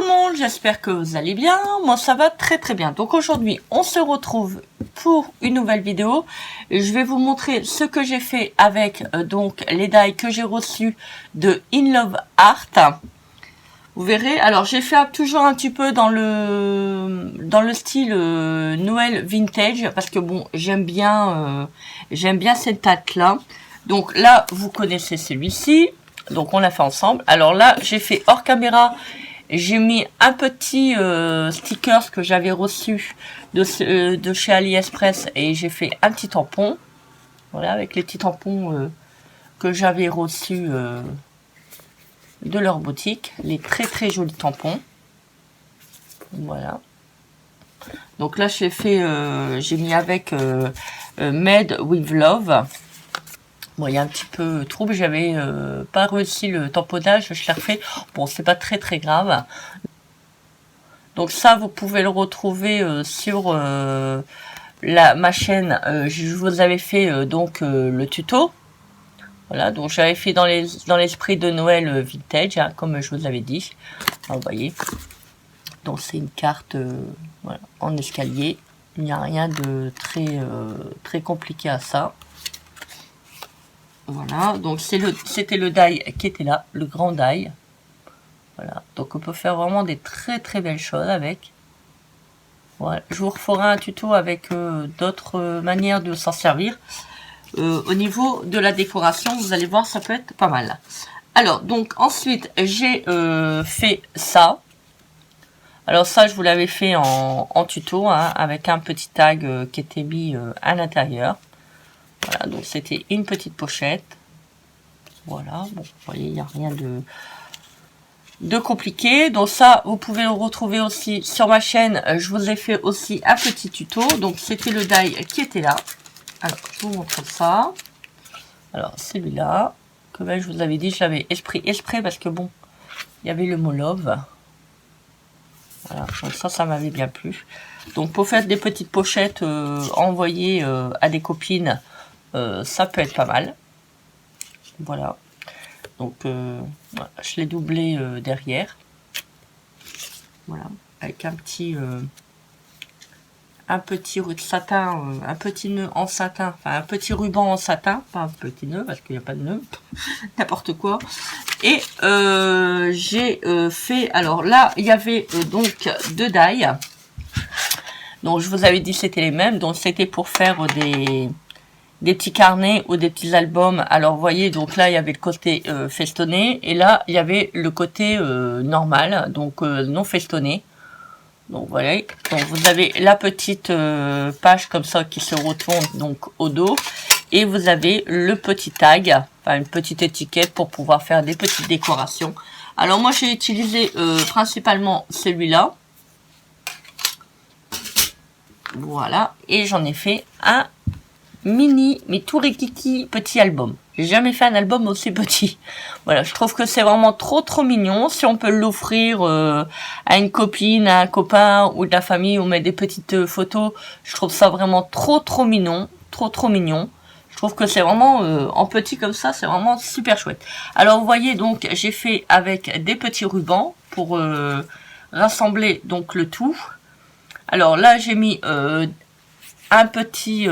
tout le monde, j'espère que vous allez bien. Moi ça va très très bien. Donc aujourd'hui on se retrouve pour une nouvelle vidéo. Je vais vous montrer ce que j'ai fait avec donc les die que j'ai reçus de In Love Art. Vous verrez, alors j'ai fait toujours un petit peu dans le style Noël vintage parce que bon j'aime bien cette date là. Donc là vous connaissez celui-ci. Donc on l'a fait ensemble. Alors là j'ai fait hors caméra. J'ai mis un petit sticker que j'avais reçu de chez AliExpress et j'ai fait un petit tampon. Voilà, avec les petits tampons que j'avais reçus de leur boutique. Les très très jolis tampons. Voilà. Donc là j'ai fait, j'ai mis avec Made with Love. Bon, il y a un petit peu trouble, j'avais pas réussi le tamponnage, je l'ai refait. Bon, c'est pas très très grave. Donc ça, vous pouvez le retrouver sur ma chaîne. Je vous avais fait donc le tuto. Voilà, donc j'avais fait dans l'esprit de Noël vintage, hein, comme je vous avais dit. Alors, vous voyez. Donc c'est une carte voilà, en escalier. Il n'y a rien de très compliqué à ça. Voilà, donc c'était le die qui était là, le grand die. Voilà, donc on peut faire vraiment des très très belles choses avec. Voilà, je vous referai un tuto avec d'autres manières de s'en servir. Au niveau de la décoration, vous allez voir, ça peut être pas mal. Alors, donc ensuite, j'ai fait ça. Alors ça, je vous l'avais fait en tuto, hein, avec un petit tag qui était mis à l'intérieur. Voilà, donc c'était une petite pochette. Voilà, bon, vous voyez, il n'y a rien de compliqué. Donc ça, vous pouvez le retrouver aussi sur ma chaîne. Je vous ai fait aussi un petit tuto. Donc c'était le die qui était là. Alors, je vous montre ça. Alors, celui-là, comme je vous avais dit, je l'avais exprès parce que bon, il y avait le mot love. Voilà, donc ça m'avait bien plu. Donc pour faire des petites pochettes envoyées à des copines, ça peut être pas mal. Voilà. Donc voilà, je l'ai doublé derrière. Voilà, avec un petit satin, un petit nœud en satin, enfin un petit ruban en satin, pas un petit nœud parce qu'il n'y a pas de nœud, n'importe quoi. Et j'ai fait, alors là il y avait donc deux die. Donc je vous avais dit c'était les mêmes, donc c'était pour faire des petits carnets ou des petits albums. Alors vous voyez, donc là il y avait le côté festonné et là il y avait le côté normal, donc non festonné. Donc voilà, donc vous avez la petite page comme ça qui se retourne donc au dos et vous avez le petit tag, enfin une petite étiquette pour pouvoir faire des petites décorations. Alors moi j'ai utilisé principalement celui-là. Voilà, et j'en ai fait un mini, mais tout rikiki petit album. J'ai jamais fait un album aussi petit. Voilà, je trouve que c'est vraiment trop mignon. Si on peut l'offrir à une copine, à un copain ou de la famille, ou mettre des petites photos, je trouve ça vraiment trop mignon. Trop mignon. Je trouve que c'est vraiment, en petit comme ça, c'est vraiment super chouette. Alors vous voyez, donc j'ai fait avec des petits rubans pour rassembler donc le tout. Alors là, j'ai mis un petit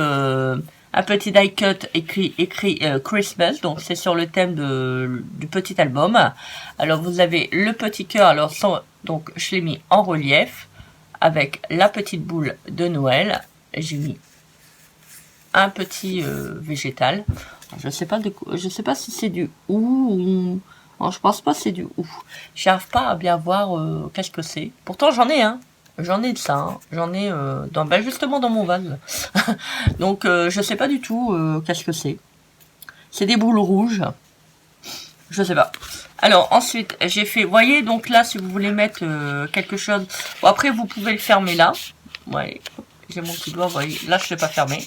die cut écrit Christmas, donc c'est sur le thème du petit album. Alors vous avez le petit cœur, alors donc je l'ai mis en relief avec la petite boule de Noël. J'ai mis un petit végétal. Je sais pas si c'est du ou non, je pense pas que c'est du ou. J'arrive pas à bien voir qu'est-ce que c'est. Pourtant j'en ai un. J'en ai de ça, hein. J'en ai justement dans mon vase. Donc je sais pas du tout qu'est-ce que c'est. C'est des boules rouges. Je sais pas. Alors ensuite j'ai fait, vous voyez, donc là si vous voulez mettre quelque chose, bon après vous pouvez le fermer là. Ouais, j'ai mon petit doigt, vous voyez, là je l'ai pas fermé.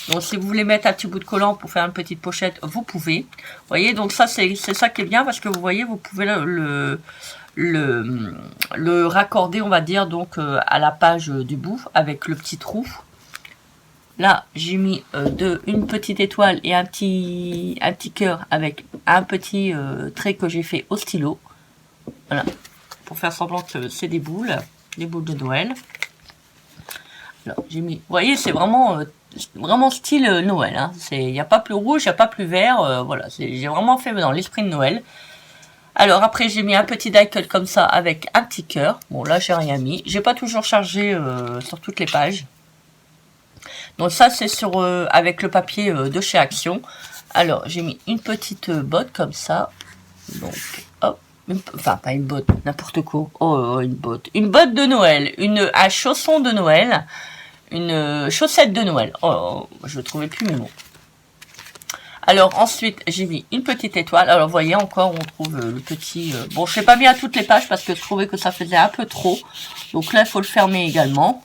Donc si vous voulez mettre un petit bout de collant pour faire une petite pochette, vous pouvez. Vous voyez, donc ça c'est ça qui est bien parce que vous voyez, vous pouvez le raccorder, on va dire, donc à la page du bout avec le petit trou. Là j'ai mis une petite étoile et un petit cœur avec un petit trait que j'ai fait au stylo. Voilà, pour faire semblant que c'est des boules de Noël. Alors, j'ai mis, vous voyez, c'est vraiment, vraiment style Noël. Hein. Il n'y a pas plus rouge, il n'y a pas plus vert. Voilà, j'ai vraiment fait dans l'esprit de Noël. Alors après, j'ai mis un petit die cut comme ça avec un petit cœur. Bon, là, j'ai rien mis. J'ai pas toujours chargé sur toutes les pages. Donc ça, c'est sur avec le papier de chez Action. Alors, j'ai mis une petite botte comme ça. Donc, hop. Enfin, pas une botte, n'importe quoi. Oh, une botte. Une botte de Noël. Un chausson de Noël. Une chaussette de Noël. Oh, je ne trouvais plus mes mots. Alors, ensuite, j'ai mis une petite étoile. Alors, vous voyez, encore, on trouve le petit... Bon, je ne l'ai pas mis à toutes les pages parce que je trouvais que ça faisait un peu trop. Donc là, il faut le fermer également.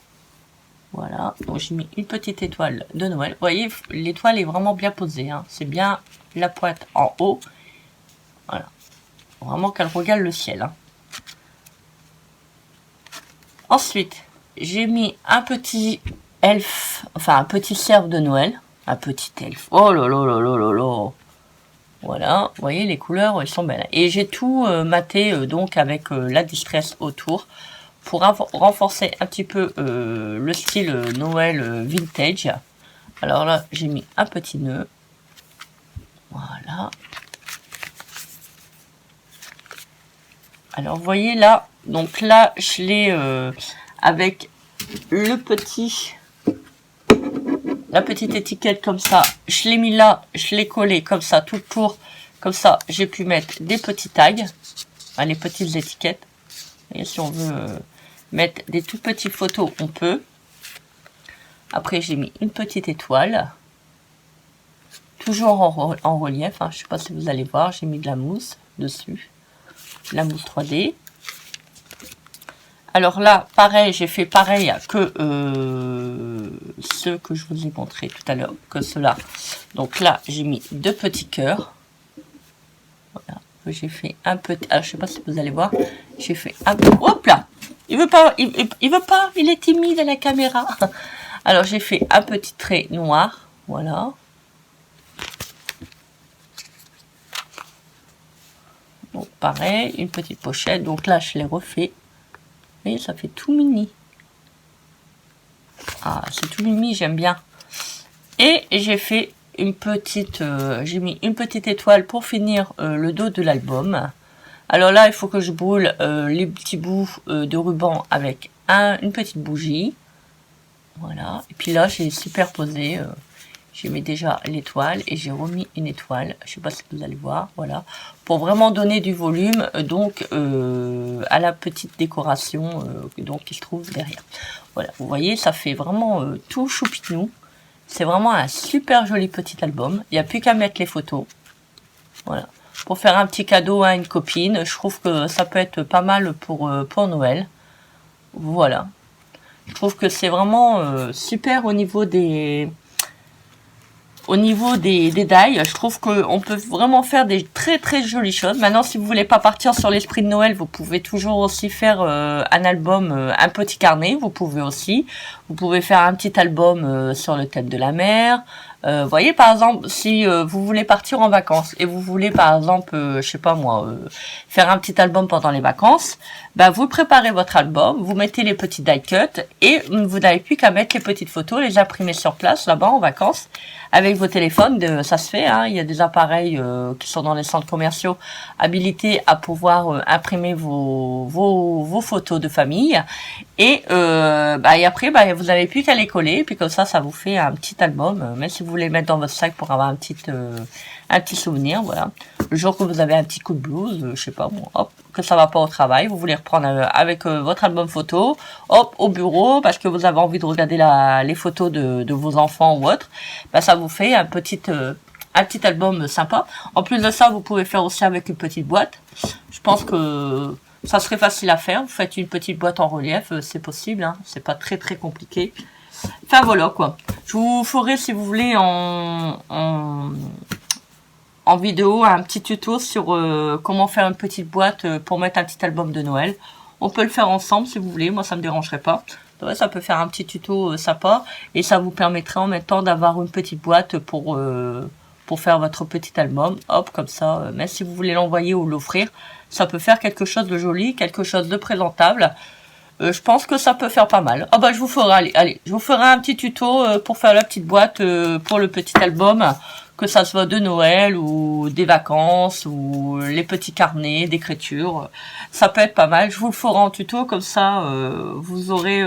Voilà. Donc, j'ai mis une petite étoile de Noël. Vous voyez, l'étoile est vraiment bien posée. Hein. C'est bien la pointe en haut. Voilà. Vraiment qu'elle regarde le ciel. Hein. Ensuite, j'ai mis un petit elfe, enfin un petit cerf de Noël. Un petit elfe. Oh là là là là là là. Voilà, vous voyez, les couleurs, elles sont belles. Et j'ai tout maté donc avec la distress autour pour renforcer un petit peu le style Noël vintage. Alors là, j'ai mis un petit nœud. Voilà. Alors, vous voyez là, donc là, je l'ai avec le petit... La petite étiquette comme ça, je l'ai mis là, je l'ai collé comme ça, tout autour. Comme ça, j'ai pu mettre des petits tags, hein, les petites étiquettes. Et si on veut mettre des tout petites photos, on peut. Après, j'ai mis une petite étoile. Toujours en relief, hein, je ne sais pas si vous allez voir, j'ai mis de la mousse dessus. La mousse 3D. Alors là, pareil, j'ai fait pareil que ceux que je vous ai montré tout à l'heure, que ceux-là. Donc là, j'ai mis deux petits cœurs. Voilà, j'ai fait un petit... Alors, je sais pas si vous allez voir. J'ai fait un peu... Hop là. Il veut pas, il veut pas, il est timide à la caméra. Alors, j'ai fait un petit trait noir. Voilà. Donc, pareil, une petite pochette. Donc là, je l'ai refait. Vous voyez, ça fait tout mini. Ah, c'est tout mini, j'aime bien. Et j'ai fait une petite... j'ai mis une petite étoile pour finir le dos de l'album. Alors là, il faut que je brûle les petits bouts de ruban avec une petite bougie. Voilà. Et puis là, j'ai superposé... j'ai mis déjà l'étoile et j'ai remis une étoile. Je sais pas si vous allez voir. Voilà. Pour vraiment donner du volume donc à la petite décoration donc qui se trouve derrière. Voilà. Vous voyez, ça fait vraiment tout choupinou. C'est vraiment un super joli petit album. Il n'y a plus qu'à mettre les photos. Voilà. Pour faire un petit cadeau à une copine. Je trouve que ça peut être pas mal pour Noël. Voilà. Je trouve que c'est vraiment super au niveau des... Au niveau des die, je trouve qu'on peut vraiment faire des très très jolies choses. Maintenant, si vous voulez pas partir sur l'esprit de Noël, vous pouvez toujours aussi faire un album, un petit carnet. Vous pouvez aussi. Vous pouvez faire un petit album sur le thème de la mer. Voyez, par exemple, si vous voulez partir en vacances et vous voulez, par exemple, je sais pas moi, faire un petit album pendant les vacances, bah, vous préparez votre album, vous mettez les petits die cut et vous n'avez plus qu'à mettre les petites photos, les imprimer sur place, là-bas, en vacances, avec vos téléphones. Ça se fait, hein, il y a des appareils qui sont dans les centres commerciaux habilités à pouvoir imprimer vos photos de famille. Et après, vous n'avez plus qu'à les coller, et puis comme ça vous fait un petit album, même si vous voulez mettre dans votre sac pour avoir un petit souvenir, voilà. Le jour que vous avez un petit coup de blues, je sais pas, bon, hop, que ça va pas au travail, vous voulez reprendre avec votre album photo, hop, au bureau, parce que vous avez envie de regarder les photos de vos enfants ou autres, ça vous fait un petit album sympa. En plus de ça, vous pouvez faire aussi avec une petite boîte. Je pense que ça serait facile à faire. Vous faites une petite boîte en relief, c'est possible, hein. C'est pas très très compliqué. Enfin voilà quoi. Je vous ferai, si vous voulez, en vidéo un petit tuto sur comment faire une petite boîte pour mettre un petit album de Noël. On peut le faire ensemble si vous voulez, moi ça me dérangerait pas. Ouais, ça peut faire un petit tuto sympa et ça vous permettrait en même temps d'avoir une petite boîte pour pour faire votre petit album. Hop, comme ça, même si vous voulez l'envoyer ou l'offrir, ça peut faire quelque chose de joli, quelque chose de présentable. Je pense que ça peut faire pas mal. Ah bah je vous ferai, allez, je vous ferai un petit tuto pour faire la petite boîte pour le petit album, que ça soit de Noël ou des vacances ou les petits carnets d'écriture. Ça peut être pas mal. Je vous le ferai en tuto, comme ça vous aurez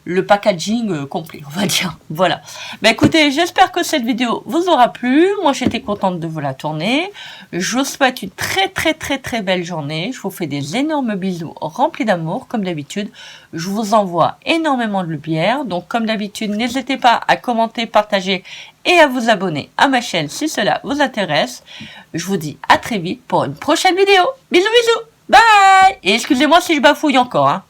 le packaging complet, on va dire. Voilà. Bah écoutez, j'espère que cette vidéo vous aura plu. Moi, j'étais contente de vous la tourner. Je vous souhaite une très belle journée. Je vous fais des énormes bisous remplis d'amour, comme d'habitude. Je vous envoie énormément de lumière. Donc, comme d'habitude, n'hésitez pas à commenter, partager et à vous abonner à ma chaîne si cela vous intéresse. Je vous dis à très vite pour une prochaine vidéo. Bisous, bisous. Bye. Et excusez-moi si je bafouille encore, hein.